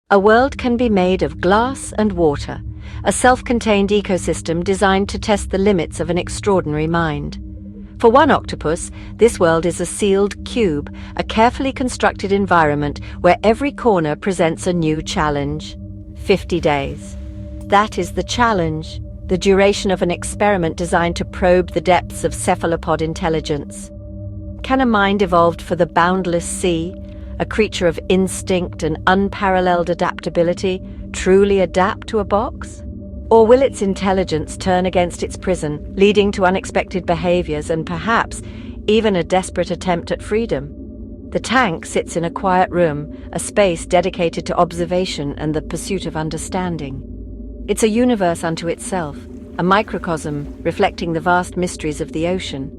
A world can be made of glass and water, a self-contained ecosystem designed to test the limits of an extraordinary mind. For one octopus, this world is a sealed cube, a carefully constructed environment where every corner presents a new challenge. 50 days. That is the challenge, the duration of an experiment designed to probe the depths of cephalopod intelligence. Can a mind evolved for the boundless sea, a creature of instinct and unparalleled adaptability, truly adapt to a box? Or will its intelligence turn against its prison, leading to unexpected behaviors and perhaps even a desperate attempt at freedom? The tank sits in a quiet room, a space dedicated to observation and the pursuit of understanding. It's a universe unto itself, a microcosm reflecting the vast mysteries of the ocean.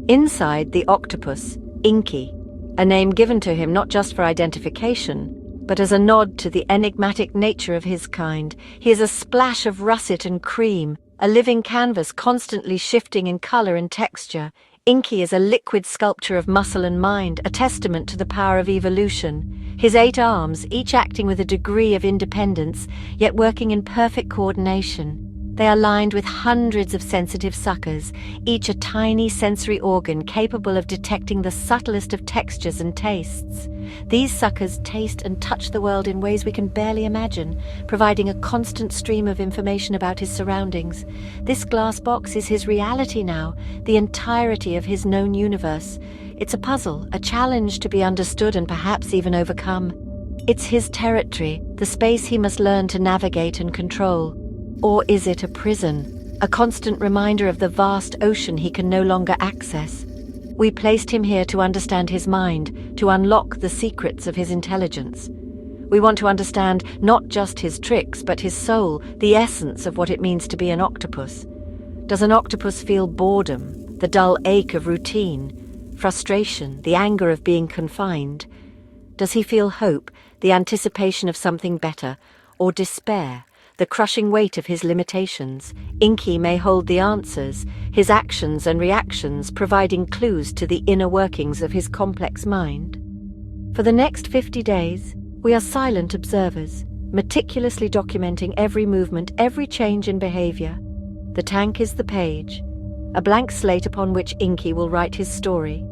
Inside the octopus, Inky, a name given to him not just for identification, but as a nod to the enigmatic nature of his kind. He is a splash of russet and cream, a living canvas constantly shifting in color and texture. Inky is a liquid sculpture of muscle and mind, a testament to the power of evolution. His 8 arms, each acting with a degree of independence, yet working in perfect coordination. They are lined with hundreds of sensitive suckers, each a tiny sensory organ capable of detecting the subtlest of textures and tastes. These suckers taste and touch the world in ways we can barely imagine, providing a constant stream of information about his surroundings. This glass box is his reality now, the entirety of his known universe. It's a puzzle, a challenge to be understood and perhaps even overcome. It's his territory, the space he must learn to navigate and control. Or is it a prison, a constant reminder of the vast ocean he can no longer access? We placed him here to understand his mind, to unlock the secrets of his intelligence. We want to understand not just his tricks, but his soul, the essence of what it means to be an octopus. Does an octopus feel boredom, the dull ache of routine, frustration, the anger of being confined? Does he feel hope, the anticipation of something better, or despair, the crushing weight of his limitations? Inky may hold the answers, his actions and reactions providing clues to the inner workings of his complex mind. For the next 50 days, we are silent observers, meticulously documenting every movement, every change in behavior. The tank is the page, a blank slate upon which Inky will write his story.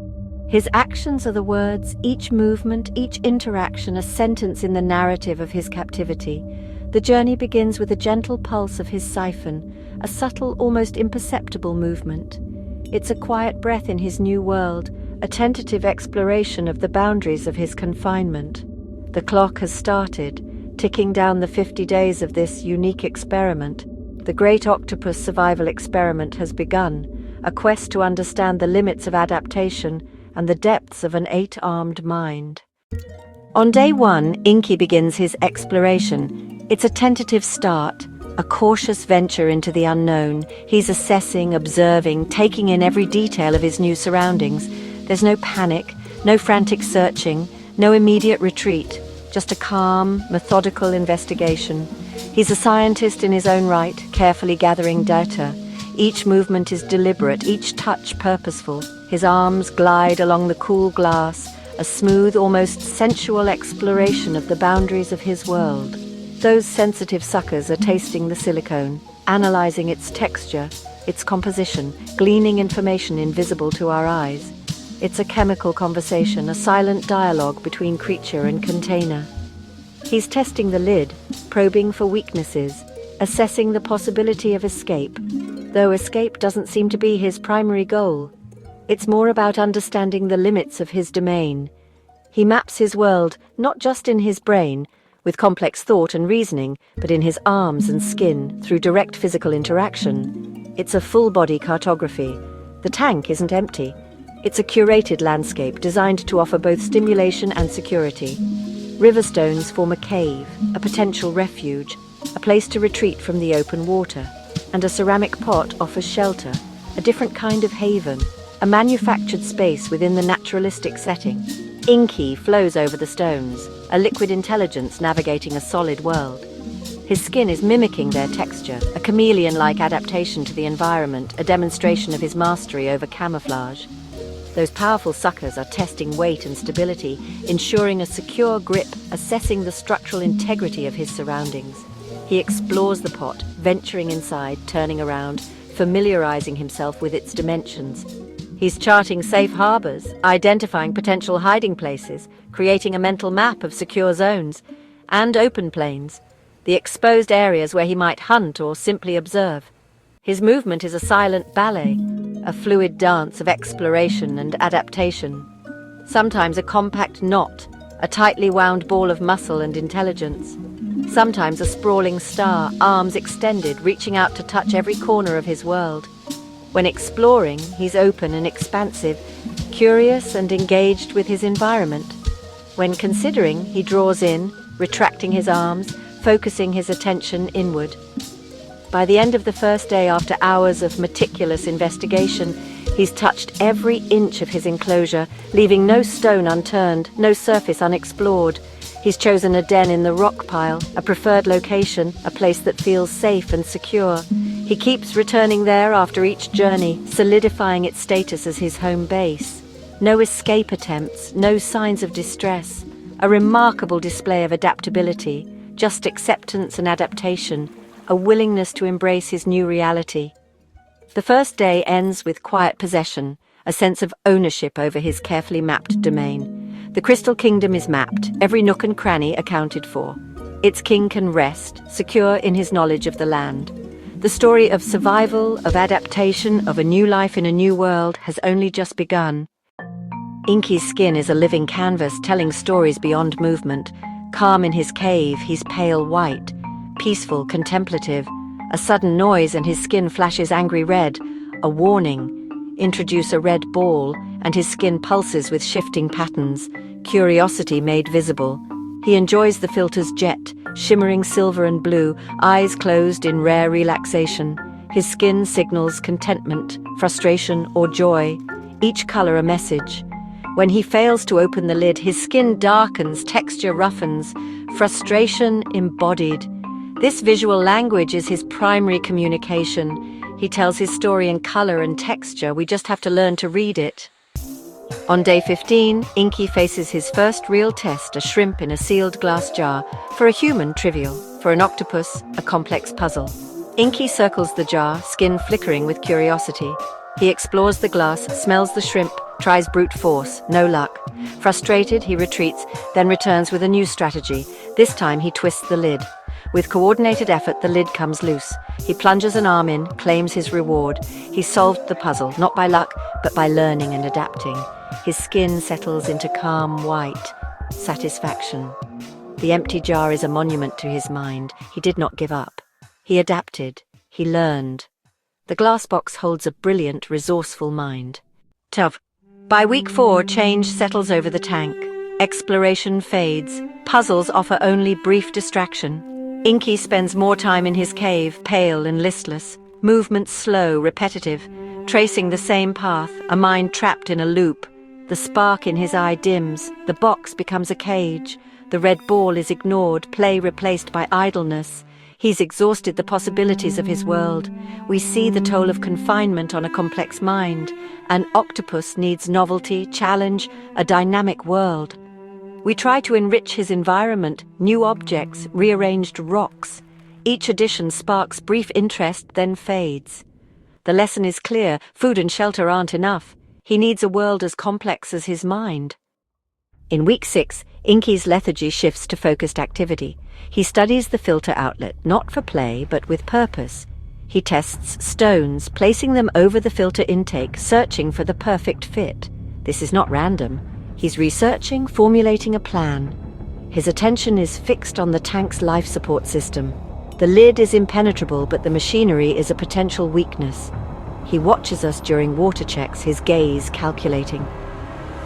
His actions are the words, each movement, each interaction a sentence in the narrative of his captivity. The journey begins with a gentle pulse of his siphon, a subtle, almost imperceptible movement. It's a quiet breath in his new world, a tentative exploration of the boundaries of his confinement. The clock has started, ticking down the 50 days of this unique experiment. The great octopus survival experiment has begun, a quest to understand the limits of adaptation and the depths of an 8-armed mind. On day 1, Inky begins his exploration. It's a tentative start, a cautious venture into the unknown. He's assessing, observing, taking in every detail of his new surroundings. There's no panic, no frantic searching, no immediate retreat, just a calm, methodical investigation. He's a scientist in his own right, carefully gathering data. Each movement is deliberate, each touch purposeful. His arms glide along the cool glass, a smooth, almost sensual exploration of the boundaries of his world. Those sensitive suckers are tasting the silicone, analyzing its texture, its composition, gleaning information invisible to our eyes. It's a chemical conversation, a silent dialogue between creature and container. He's testing the lid, probing for weaknesses, assessing the possibility of escape, though escape doesn't seem to be his primary goal. It's more about understanding the limits of his domain. He maps his world, not just in his brain, with complex thought and reasoning, but in his arms and skin, through direct physical interaction. It's a full-body cartography. The tank isn't empty. It's a curated landscape designed to offer both stimulation and security. Riverstones form a cave, a potential refuge, a place to retreat from the open water. And a ceramic pot offers shelter, a different kind of haven, a manufactured space within the naturalistic setting. Inky flows over the stones, a liquid intelligence navigating a solid world. His skin is mimicking their texture, a chameleon-like adaptation to the environment, a demonstration of his mastery over camouflage. Those powerful suckers are testing weight and stability, ensuring a secure grip, assessing the structural integrity of his surroundings. He explores the pot, venturing inside, turning around, familiarizing himself with its dimensions. He's charting safe harbors, identifying potential hiding places, creating a mental map of secure zones, and open plains, the exposed areas where he might hunt or simply observe. His movement is a silent ballet, a fluid dance of exploration and adaptation. Sometimes a compact knot, a tightly wound ball of muscle and intelligence. Sometimes a sprawling star, arms extended, reaching out to touch every corner of his world. When exploring, he's open and expansive, curious and engaged with his environment. When considering, he draws in, retracting his arms, focusing his attention inward. By the end of the first day, after hours of meticulous investigation, he's touched every inch of his enclosure, leaving no stone unturned, no surface unexplored. He's chosen a den in the rock pile, a preferred location, a place that feels safe and secure. He keeps returning there after each journey, solidifying its status as his home base. No escape attempts, no signs of distress. A remarkable display of adaptability, just acceptance and adaptation, a willingness to embrace his new reality. The first day ends with quiet possession, a sense of ownership over his carefully mapped domain. The Crystal Kingdom is mapped, every nook and cranny accounted for. Its king can rest, secure in his knowledge of the land. The story of survival, of adaptation, of a new life in a new world has only just begun. Inky's skin is a living canvas telling stories beyond movement. Calm in his cave, he's pale white. Peaceful, contemplative. A sudden noise and his skin flashes angry red. A warning. Introduce a red ball, and his skin pulses with shifting patterns. Curiosity made visible. He enjoys the filter's jet, shimmering silver and blue, eyes closed in rare relaxation. His skin signals contentment, frustration, or joy, each color a message. When he fails to open the lid, his skin darkens, texture roughens, frustration embodied. This visual language is his primary communication. He tells his story in color and texture, we just have to learn to read it. On day 15, Inky faces his first real test, a shrimp in a sealed glass jar. For a human, trivial. For an octopus, a complex puzzle. Inky circles the jar, skin flickering with curiosity. He explores the glass, smells the shrimp, tries brute force, no luck. Frustrated, he retreats, then returns with a new strategy. This time he twists the lid. With coordinated effort, the lid comes loose. He plunges an arm in, claims his reward. He solved the puzzle, not by luck, but by learning and adapting. His skin settles into calm white. Satisfaction. The empty jar is a monument to his mind. He did not give up. He adapted. He learned. The glass box holds a brilliant, resourceful mind. Tough. By week 4, change settles over the tank. Exploration fades. Puzzles offer only brief distraction. Inky spends more time in his cave, pale and listless. Movements slow, repetitive. Tracing the same path, a mind trapped in a loop. The spark in his eye dims. The box becomes a cage. The red ball is ignored, play replaced by idleness. He's exhausted the possibilities of his world. We see the toll of confinement on a complex mind. An octopus needs novelty, challenge, a dynamic world. We try to enrich his environment, new objects, rearranged rocks. Each addition sparks brief interest, then fades. The lesson is clear, food and shelter aren't enough. He needs a world as complex as his mind. In week 6, Inky's lethargy shifts to focused activity. He studies the filter outlet, not for play, but with purpose. He tests stones, placing them over the filter intake, searching for the perfect fit. This is not random. He's researching, formulating a plan. His attention is fixed on the tank's life support system. The lid is impenetrable, but the machinery is a potential weakness. He watches us during water checks, his gaze calculating.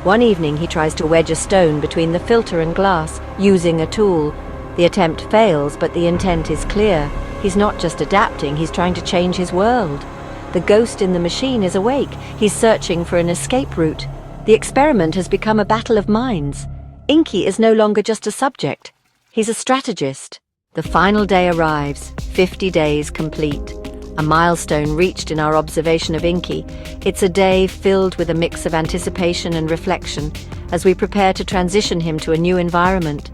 One evening he tries to wedge a stone between the filter and glass, using a tool. The attempt fails, but the intent is clear. He's not just adapting, he's trying to change his world. The ghost in the machine is awake. He's searching for an escape route. The experiment has become a battle of minds. Inky is no longer just a subject. He's a strategist. The final day arrives, 50 days complete. A milestone reached in our observation of Inky. It's a day filled with a mix of anticipation and reflection as we prepare to transition him to a new environment.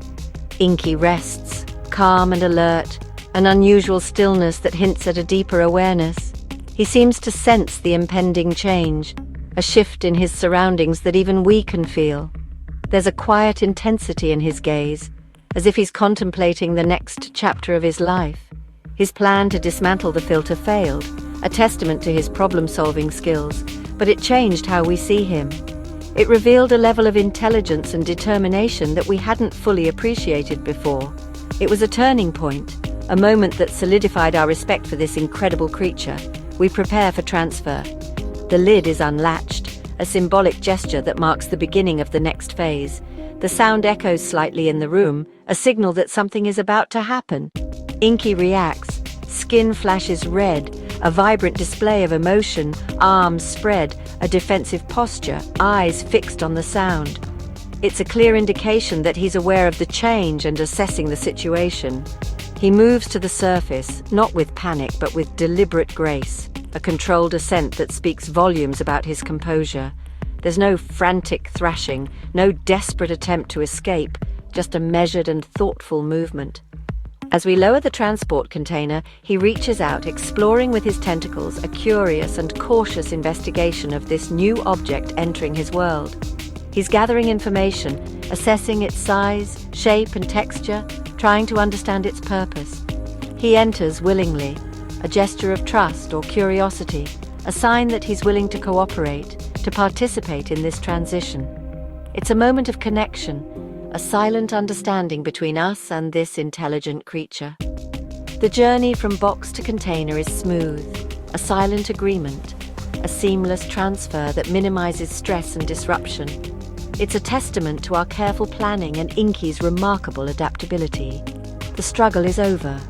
Inky rests, calm and alert, an unusual stillness that hints at a deeper awareness. He seems to sense the impending change, a shift in his surroundings that even we can feel. There's a quiet intensity in his gaze, as if he's contemplating the next chapter of his life. His plan to dismantle the filter failed, a testament to his problem-solving skills, but it changed how we see him. It revealed a level of intelligence and determination that we hadn't fully appreciated before. It was a turning point, a moment that solidified our respect for this incredible creature. We prepare for transfer. The lid is unlatched, a symbolic gesture that marks the beginning of the next phase. The sound echoes slightly in the room, a signal that something is about to happen. Inky reacts, skin flashes red, a vibrant display of emotion, arms spread, a defensive posture, eyes fixed on the sound. It's a clear indication that he's aware of the change and assessing the situation. He moves to the surface, not with panic but with deliberate grace, a controlled ascent that speaks volumes about his composure. There's no frantic thrashing, no desperate attempt to escape, just a measured and thoughtful movement. As we lower the transport container, he reaches out, exploring with his tentacles a curious and cautious investigation of this new object entering his world. He's gathering information, assessing its size, shape and texture, trying to understand its purpose. He enters willingly, a gesture of trust or curiosity, a sign that he's willing to cooperate, to participate in this transition. It's a moment of connection, a silent understanding between us and this intelligent creature. The journey from box to container is smooth, a silent agreement, a seamless transfer that minimizes stress and disruption. It's a testament to our careful planning and Inky's remarkable adaptability. The struggle is over.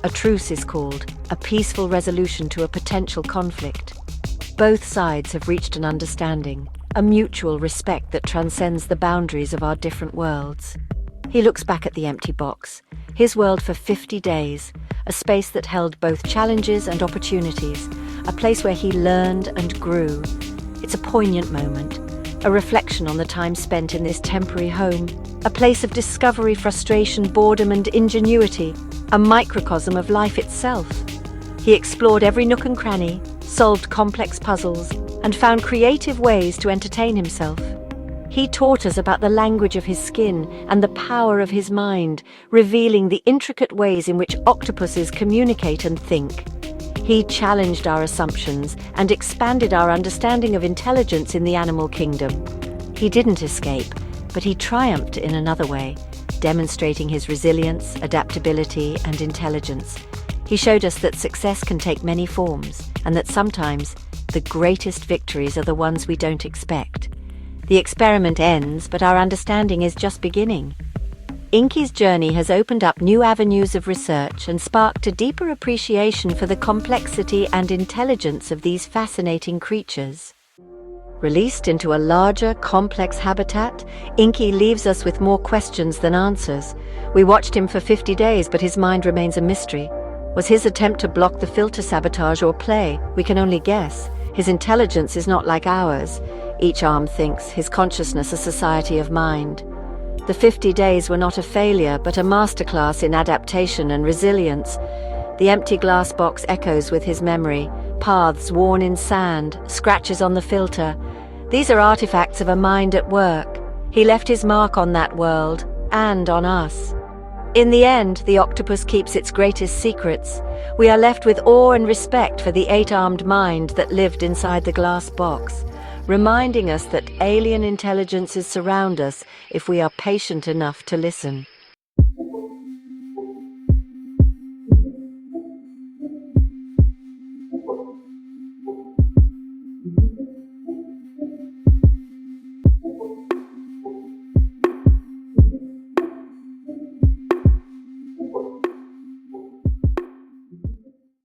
A truce is called, a peaceful resolution to a potential conflict. Both sides have reached an understanding, a mutual respect that transcends the boundaries of our different worlds. He looks back at the empty box, his world for 50 days, a space that held both challenges and opportunities, a place where he learned and grew. It's a poignant moment, a reflection on the time spent in this temporary home, a place of discovery, frustration, boredom and ingenuity, a microcosm of life itself. He explored every nook and cranny, solved complex puzzles, and found creative ways to entertain himself. He taught us about the language of his skin and the power of his mind, revealing the intricate ways in which octopuses communicate and think. He challenged our assumptions and expanded our understanding of intelligence in the animal kingdom. He didn't escape, but he triumphed in another way, demonstrating his resilience, adaptability, and intelligence. He showed us that success can take many forms, and that sometimes the greatest victories are the ones we don't expect. The experiment ends, but our understanding is just beginning. Inky's journey has opened up new avenues of research and sparked a deeper appreciation for the complexity and intelligence of these fascinating creatures. Released into a larger, complex habitat, Inky leaves us with more questions than answers. We watched him for 50 days, but his mind remains a mystery. Was his attempt to block the filter sabotage or play? We can only guess. His intelligence is not like ours. Each arm thinks, his consciousness a society of mind. The 50 days were not a failure, but a masterclass in adaptation and resilience. The empty glass box echoes with his memory, paths worn in sand, scratches on the filter. These are artifacts of a mind at work. He left his mark on that world, and on us. In the end, the octopus keeps its greatest secrets. We are left with awe and respect for the 8-armed mind that lived inside the glass box, reminding us that alien intelligences surround us if we are patient enough to listen.